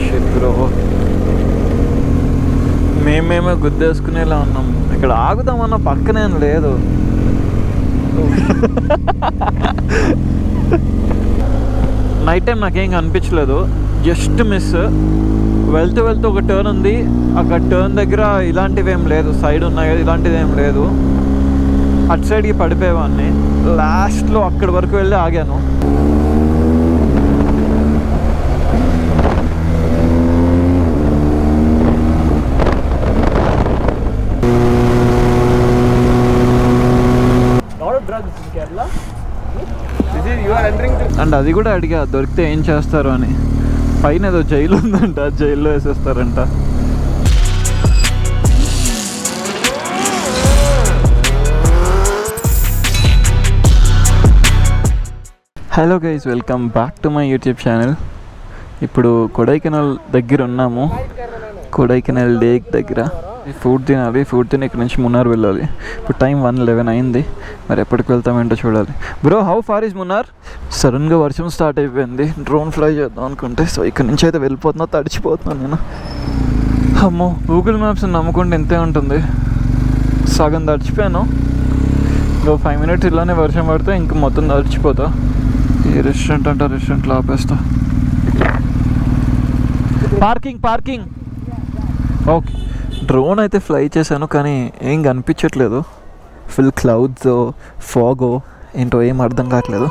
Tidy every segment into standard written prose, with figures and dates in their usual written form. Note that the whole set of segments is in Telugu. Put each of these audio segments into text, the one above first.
షిట్ బ్రో, మేమేమో గుద్దేసుకునేలా ఉన్నాం. ఇక్కడ ఆగుదామన్న పక్కనేం లేదు. నైట్ టైం నాకేం కనిపించలేదు, జస్ట్ మిస్. వెళ్తూ వెళ్తూ ఒక టర్న్ ఉంది, అక్కడ టర్న్ దగ్గర ఇలాంటివి ఏం లేదు, సైడ్ ఉన్నాయి కదా ఇలాంటిది ఏం లేదు. అటు సైడ్కి పడిపోయేవాడిని. లాస్ట్లో అక్కడి వరకు వెళ్ళి ఆగాను. అండ్ అది కూడా అడిగా దొరికితే ఏం చేస్తారు అని. పైన ఏదో జైలు ఉందంట, జైల్లో వేసేస్తారంట. Hello guys, welcome back to my YouTube channel. ఇప్పుడు కొడైకెనాల్ దగ్గర ఉన్నాము, కొడైకెనాల్ లేక్ దగ్గర. ఫుడ్ తినాలి, ఫుడ్ తిని ఇక్కడ నుంచి మున్నార్ వెళ్ళాలి. ఇప్పుడు టైం 1:11 అయింది. మరి ఎప్పటికి వెళ్తామేంటో చూడాలి. Bro, how far is Munnar? సడన్గా వర్షం స్టార్ట్ అయిపోయింది. డ్రోన్ ఫ్లై చేద్దాం అనుకుంటే, సో ఇక్కడ నుంచి అయితే వెళ్ళిపోతున్నా, తడిచిపోతున్నాను నేను. అమ్మో, గూగుల్ మ్యాప్స్ నమ్ముకుంటే ఇంతే ఉంటుంది. సగం తడిచిపోయాను. ఇంకో 5 minutes ఇలానే వర్షం పడితే ఇంక మొత్తం తడిచిపోతా. ఈ రెస్టారెంట్ అంటే రెస్టారెంట్లో ఆపేస్తా. Parking okay. డ్రోన్ అయితే ఫ్లై చేశాను, కానీ ఏం కనిపించట్లేదు. ఫుల్ క్లౌడ్స్, ఫాగో ఏంటో ఏం అర్థం కావట్లేదు.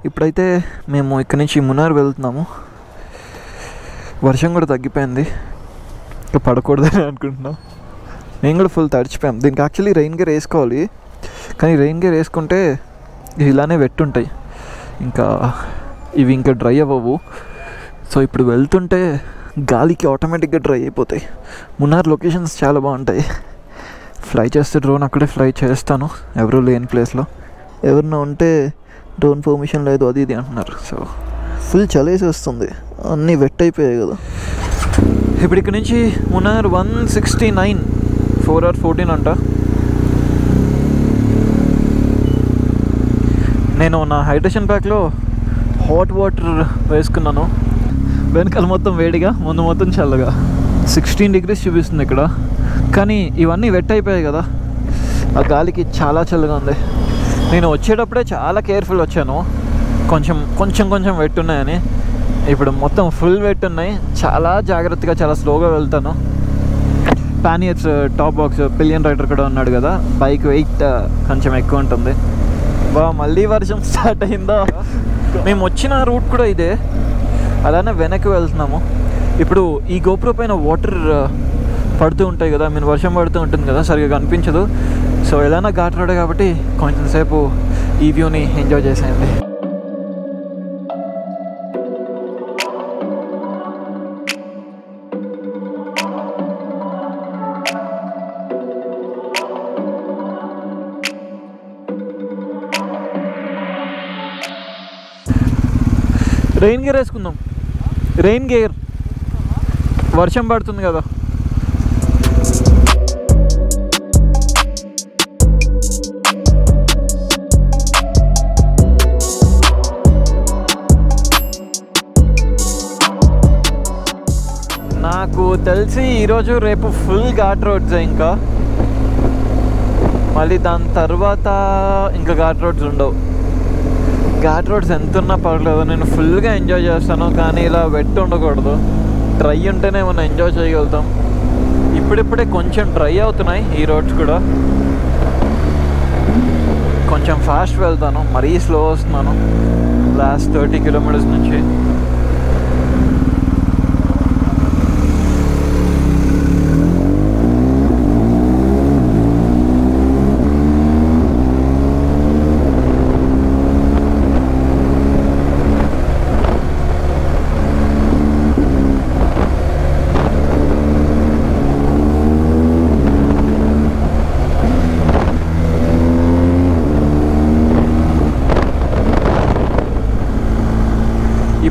ఇప్పుడైతే మేము ఇక్కడి నుంచి మున్నార్ వెళ్తున్నాము. వర్షం కూడా తగ్గిపోయింది, ఇంకా పడకూడదని అనుకుంటున్నాం. నేను కూడా ఫుల్ తడిచిపోయాం. దీనికి యాక్చువల్లీ రెయిన్ గేర్ వేసుకోవాలి, కానీ రెయిన్ గేర్ వేసుకుంటే ఇలానే వెట్టుంటాయి, ఇంకా ఇవి ఇంకా డ్రై అవ్వవు. సో ఇప్పుడు వెళ్తుంటే గాలికి ఆటోమేటిక్గా డ్రై అయిపోతాయి. మున్నార్ లొకేషన్స్ చాలా బాగుంటాయి. ఫ్లై చేస్తే డ్రోన్ అక్కడే ఫ్లై చేస్తాను, ఎవరు లేని ప్లేస్లో. ఎవరన్నా ఉంటే డ్రోన్ పర్మిషన్ లేదు అది ఇది అంటున్నారు. సో ఫుల్ చలేసి వస్తుంది, అన్నీ వెట్ అయిపోయాయి కదా. ఇప్పుడు ఇక్కడ నుంచి మున్నార్ 169, 4 or 14 అంట. నేను నా హైడ్రేషన్ ప్యాక్లో హాట్ వాటర్ వేసుకున్నాను. వెనకాల మొత్తం వేడిగా, ముందు మొత్తం చల్లగా. 16 degrees చూపిస్తుంది ఇక్కడ, కానీ ఇవన్నీ వెట్ అయిపోయాయి కదా, ఆ గాలికి చాలా చల్లగా ఉంది. నేను వచ్చేటప్పుడే చాలా కేర్ఫుల్ వచ్చాను, కొంచెం వెట్ ఉన్నాయని. ఇప్పుడు మొత్తం ఫుల్ వెట్ ఉన్నాయి, చాలా జాగ్రత్తగా చాలా స్లోగా వెళ్తాను. Panniers top box pillion rider కూడా ఉన్నాడు కదా, బైక్ వెయిట్ కొంచెం ఎక్కువ ఉంటుంది. మళ్ళీ వర్షం స్టార్ట్ అయిందా. మేము వచ్చిన రూట్ కూడా ఇదే, అలానే వెనక్కి వెళ్తున్నాము. ఇప్పుడు ఈ గోప్రో పైన వాటర్ పడుతూ ఉంటాయి కదా, వర్షం పడుతూ ఉంటుంది కదా, సరిగ్గా కనిపించదు. సో ఎలానా ఘాట్ రోడ్ కాబట్టి కొంచెం సేపు ఈ వ్యూని ఎంజాయ్ చేసేయండి. రెయిన్ గేర్ వేసుకుందాం, రెయిన్ గేర్. వర్షం పడుతుంది కదా. నాకు తెలిసి ఈరోజు రేపు ఫుల్ ఘాట్ రోడ్స్, ఇంకా మళ్ళీ దాని తర్వాత ఇంకా ఘాట్ రోడ్స్ ఉండవు. ఘాట్ రోడ్స్ ఎంత ఉన్నా పర్లేదు, నేను ఫుల్గా ఎంజాయ్ చేస్తాను. కానీ ఇలా వెట్ ఉండకూడదు, డ్రై ఉంటేనే మనం ఎంజాయ్ చేయగలుగుతాం. ఇప్పుడిప్పుడే కొంచెం డ్రై అవుతున్నాయి ఈ రోడ్స్ కూడా. కొంచెం ఫాస్ట్ వెళ్తాను, మరీ స్లో వస్తున్నాను లాస్ట్ 30 kilometers నుంచి.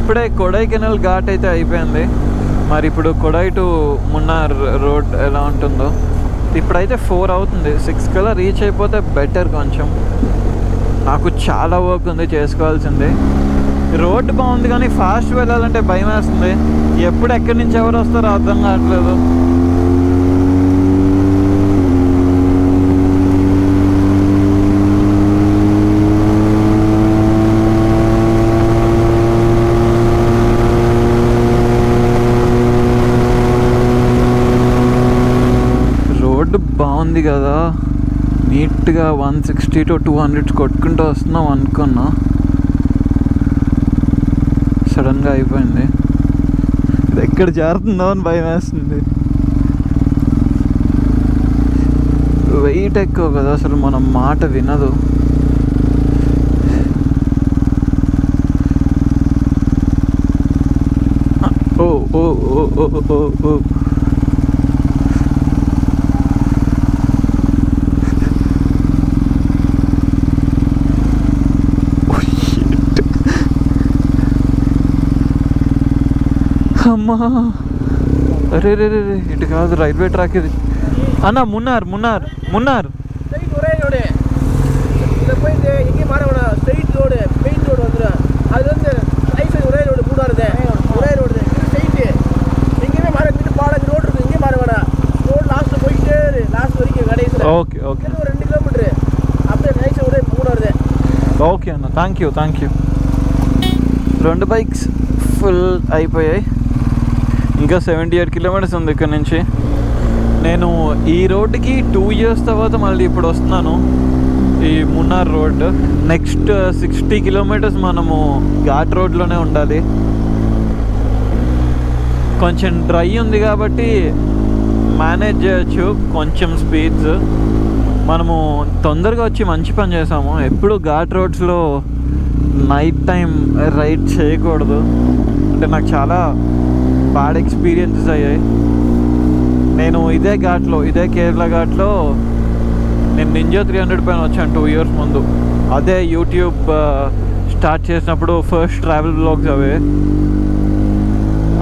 ఇప్పుడే కొడైకెనాల్ ఘాట్ అయితే అయిపోయింది. మరి ఇప్పుడు కొడై టు మున్నార్ రోడ్ ఎలా ఉంటుందో. ఇప్పుడైతే 4 అవుతుంది, 6 కల్లా రీచ్ అయిపోతే బెటర్. కొంచెం నాకు చాలా వర్క్ ఉంది చేసుకోవాల్సింది. రోడ్డు బాగుంది కానీ ఫాస్ట్ వెళ్ళాలంటే భయం వేస్తుంది. ఎప్పుడు ఎక్కడి నుంచి ఎవరు వస్తారో అర్థం కావట్లేదు. రోడ్డు బాగుంది కదా, నీట్గా 160 to 200 కొట్టుకుంటూ వస్తున్నాం అనుకున్నా. సడన్గా అయిపోయింది. ఇది ఎక్కడ జారుతుందో అని భయం వేస్తుంది. వెయిట్ ఎక్కువ కదా, అసలు మన మాట వినదు. ఓ ఓ ఓ ఓ ఓ ఓ అమ్మా, అరే రే రే, ఇటు కాదు, రైల్వే ట్రాక్ ఇది అన్న. Munnar Munnar Munnar okay okay okay అన్న, thank you thank you. 2 bikes full అయిపోయాయి. ఇంకా 78 కిలోమీటర్స్ ఉంది ఇక్కడ నుంచి. నేను ఈ రోడ్డుకి 2 years తర్వాత మళ్ళీ ఇప్పుడు వస్తున్నాను, ఈ మున్నార్ రోడ్. నెక్స్ట్ 60 కిలోమీటర్స్ మనము ఘాట్ రోడ్లోనే ఉండాలి. కొంచెం డ్రై ఉంది కాబట్టి మేనేజ్ చేయొచ్చు కొంచెం స్పీడ్స్. మనము తొందరగా వచ్చి మంచి పని చేసాము. ఎప్పుడు ఘాట్ రోడ్స్లో నైట్ టైం రైడ్ చేయకూడదు. అంటే నాకు చాలా బ్యాడ్ ఎక్స్పీరియన్సెస్ అయ్యాయి. నేను ఇదే ఘాట్లో, ఇదే కేరళ ఘాట్లో నేను నింజా 300 పైన వచ్చాను 2 years ముందు. అదే యూట్యూబ్ స్టార్ట్ చేసినప్పుడు ఫస్ట్ ట్రావెల్ బ్లాగ్స్ అవే.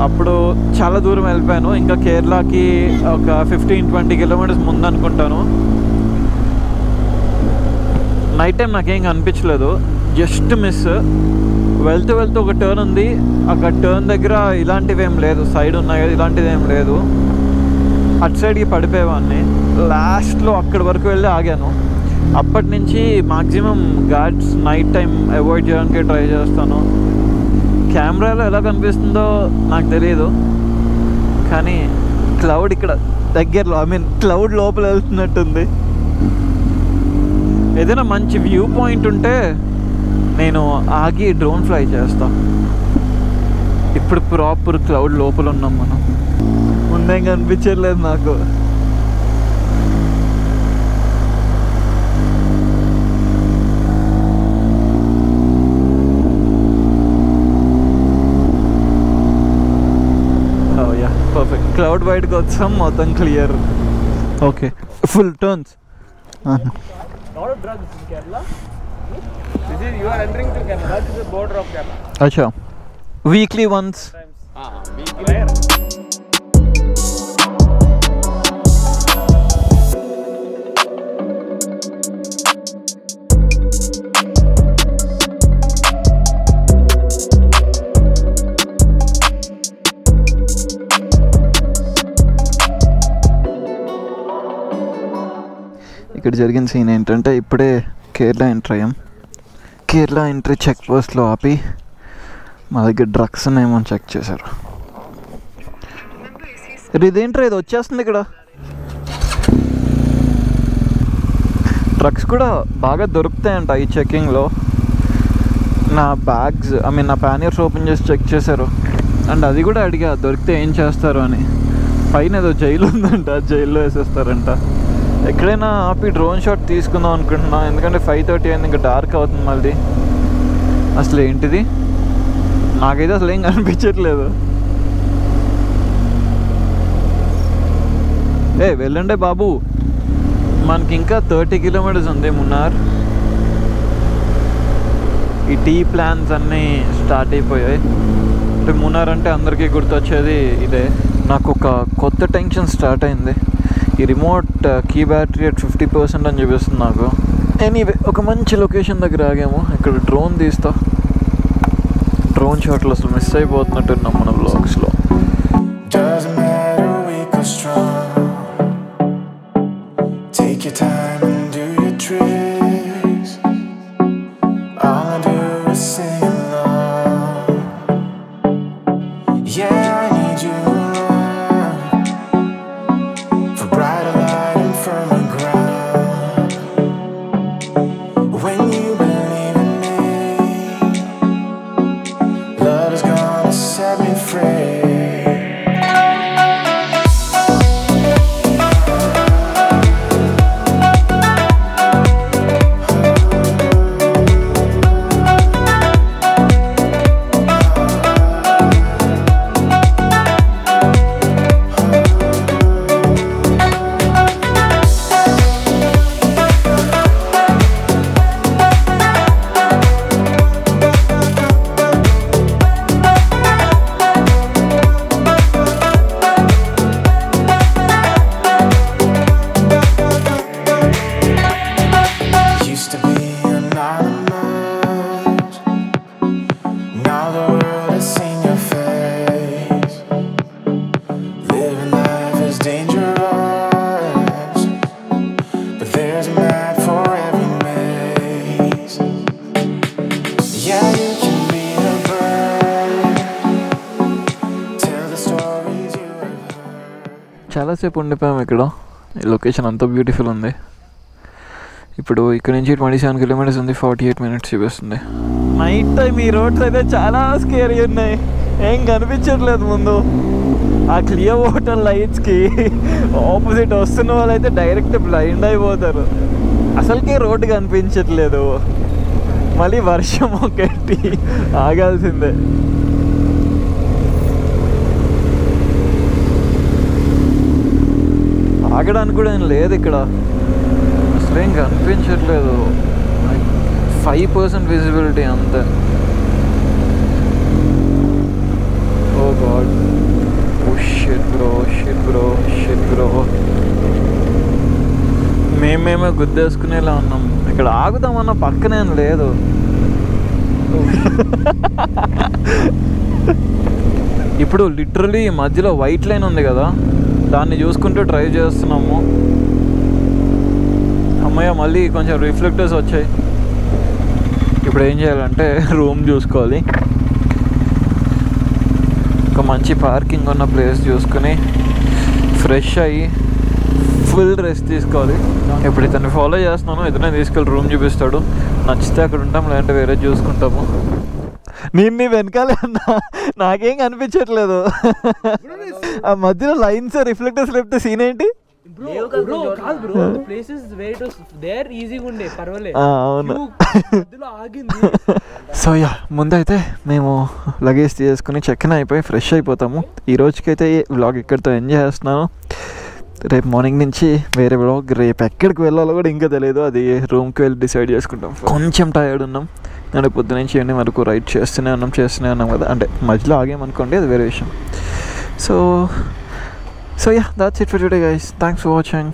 అప్పుడు చాలా దూరం వెళ్ళిపోయాను. ఇంకా కేరళకి ఒక 15-20 కిలోమీటర్స్ ముందు అనుకుంటాను. నైట్ టైం నాకేం కనిపించలేదు, జస్ట్ మిస్. వెళ్తూ వెళ్తూ ఒక టర్న్ ఉంది, అక్కడ టర్న్ దగ్గర ఇలాంటివి ఏం లేదు, సైడ్ ఉన్నాయి కదా, ఇలాంటిది ఏం లేదు. అటు సైడ్కి పడిపోయేవాడిని. లాస్ట్లో అక్కడి వరకు వెళ్ళి ఆగాను. అప్పటి నుంచి maximum Ghats night time avoid చేయడానికి ట్రై చేస్తాను. కెమెరాలో ఎలా కనిపిస్తుందో నాకు తెలియదు, కానీ క్లౌడ్ ఇక్కడ దగ్గరలో, క్లౌడ్ లోపల వెళ్తున్నట్టుంది. ఏదైనా మంచి వ్యూ పాయింట్ ఉంటే నేను ఆగి డ్రోన్ ఫ్లై చేస్తా. ఇప్పుడు ప్రాపర్ క్లౌడ్ లోపల ఉన్నాం మనం. ముందేం కనిపించలేదు నాకు. పర్ఫెక్ట్. క్లౌడ్ బయటకు వచ్చాం, మొత్తం clear. Okay, full turns. lot of drugs in Kerala. This is you are entering to Kerala. That is the border of Kerala. Acha. Weekly once. Weekly. Rare. ఇక్కడ జరిగిన సీన్ ఏంటంటే, ఇప్పుడే కేరళ ఎంటర్ అయ్యాం. కేరళ ఎంట్రీ చెక్ పోస్ట్లో ఆపి మా దగ్గర డ్రగ్స్ ఉన్నాయేమో అని చెక్ చేశారు. ఇదేంట్రా, ఇది వచ్చేస్తుంది ఇక్కడ. డ్రగ్స్ కూడా బాగా దొరుకుతాయంట ఈ చెక్కింగ్లో. నా బ్యాగ్స్, నా ప్యానియర్స్ ఓపెన్ చేసి చెక్ చేశారు. అండ్ అది కూడా అడిగా, దొరికితే ఏం చేస్తారు అని. పైన ఏదో జైలు ఉందంట, జైల్లో వేసేస్తారంట. ఎక్కడైనా ఆపి డ్రోన్ షాట్ తీసుకుందాం అనుకుంటున్నా, ఎందుకంటే 5:30 అయింది, ఇంకా డార్క్ అవుతుంది మళ్ళీ. అసలు ఏంటిది, నాకైతే అసలు ఏం కనిపించట్లేదు. వెళ్ళండి బాబు, మనకి ఇంకా 30 కిలోమీటర్స్ ఉంది మున్నార్. ఈ టీ ప్లాన్స్ అన్నీ స్టార్ట్ అయిపోయాయి. అంటే మున్నార్ అంటే అందరికీ గుర్తొచ్చేది ఇదే. నాకు ఒక కొత్త టెన్షన్ స్టార్ట్ అయింది. ఈ రిమోట్ కీ బ్యాటరీ అట్ 50% అని చూపిస్తుంది నాకు. ఎనీవే ఒక మంచి లొకేషన్ దగ్గర ఆగాము. ఇక్కడ డ్రోన్ తీస్తా. డ్రోన్ షాట్లు అసలు మిస్ అయిపోతున్నట్టున్నాం మన బ్లాగ్స్లో. చాలాసేపు ఉండిపోయాము ఇక్కడ. ఈ లొకేషన్ అంతా బ్యూటిఫుల్ ఉంది. ఇప్పుడు ఇక్కడ నుంచి 27 కిలోమీటర్స్ ఉంది, 48 మినిట్స్ చూపిస్తుంది. నైట్ టైం ఈ రోడ్స్ అయితే చాలా స్కేరీ ఉన్నాయి. ఏం కనిపించట్లేదు ముందు. ఆ క్లియర్ వాటర్ లైట్స్కి ఆపోజిట్ వస్తున్న వాళ్ళు అయితే డైరెక్ట్ బ్లైండ్ అయిపోతారు. అసలుకే రోడ్డు కనిపించట్లేదు. మళ్ళీ వర్షం ఒకటి ఆగాల్సిందే. ఆగడానికి కూడా ఏం లేదు ఇక్కడ. అసలు ఏం కనిపించట్లేదు. 5% విజిబిలిటీ అంతే. ఓ గాడ్, ఓ షిట్ బ్రో. మేమేమో గుద్దేసుకునేలా ఉన్నాం. ఇక్కడ ఆగుదామన్న పక్కనేం లేదు. ఇప్పుడు లిటరలీ మధ్యలో వైట్ లైన్ ఉంది కదా, దాన్ని చూసుకుంటూ డ్రైవ్ చేస్తున్నాము. అమ్మయ్య, మళ్ళీ కొంచెం రిఫ్లెక్టర్స్ వచ్చాయి. ఇప్పుడు ఏం చేయాలంటే రూమ్ చూసుకోవాలి. ఒక మంచి పార్కింగ్ ఉన్న ప్లేస్ చూసుకుని ఫ్రెష్ అయ్యి ఫుల్ రెస్ట్ తీసుకోవాలి. ఇప్పుడు ఇతన్ని ఫాలో చేస్తున్నాను. ఇతనే తీసుకెళ్ళి రూమ్ చూపిస్తాడు. నచ్చితే అక్కడ ఉంటాం, లేదంటే వేరే చూసుకుంటాము. నేను వెనకాలే అన్నా, నాకేం కనిపించట్లేదు. ఆ మధ్యలో లైన్స్ రిఫ్లెక్టర్స్ లేకపోతే సీన్ ఏంటి? అవును. సో యా, ముందైతే మేము లగేజ్ తీసుకుని చెక్ ఇన్ అయిపోయి ఫ్రెష్ అయిపోతాము. ఈ రోజుకైతే వ్లాగ్ ఇక్కడితో ఎంజాయ్ చేస్తున్నాను. రేపు మార్నింగ్ నుంచి వేరే వ్లాగ్. రేపు ఎక్కడికి వెళ్ళాలో కూడా ఇంకా తెలియదు. అది రూమ్కి వెళ్ళి డిసైడ్ చేసుకుంటాం. కొంచెం టైర్డ్ ఉన్నాం. నేను పొద్దు నుంచి ఎండి వరకు రైడ్ చేస్తూనే ఉన్నాం కదా. అంటే మధ్యలో ఆగేమనుకోండి, అది వేరే విషయం. So yeah, that's it for today guys. Thanks for watching.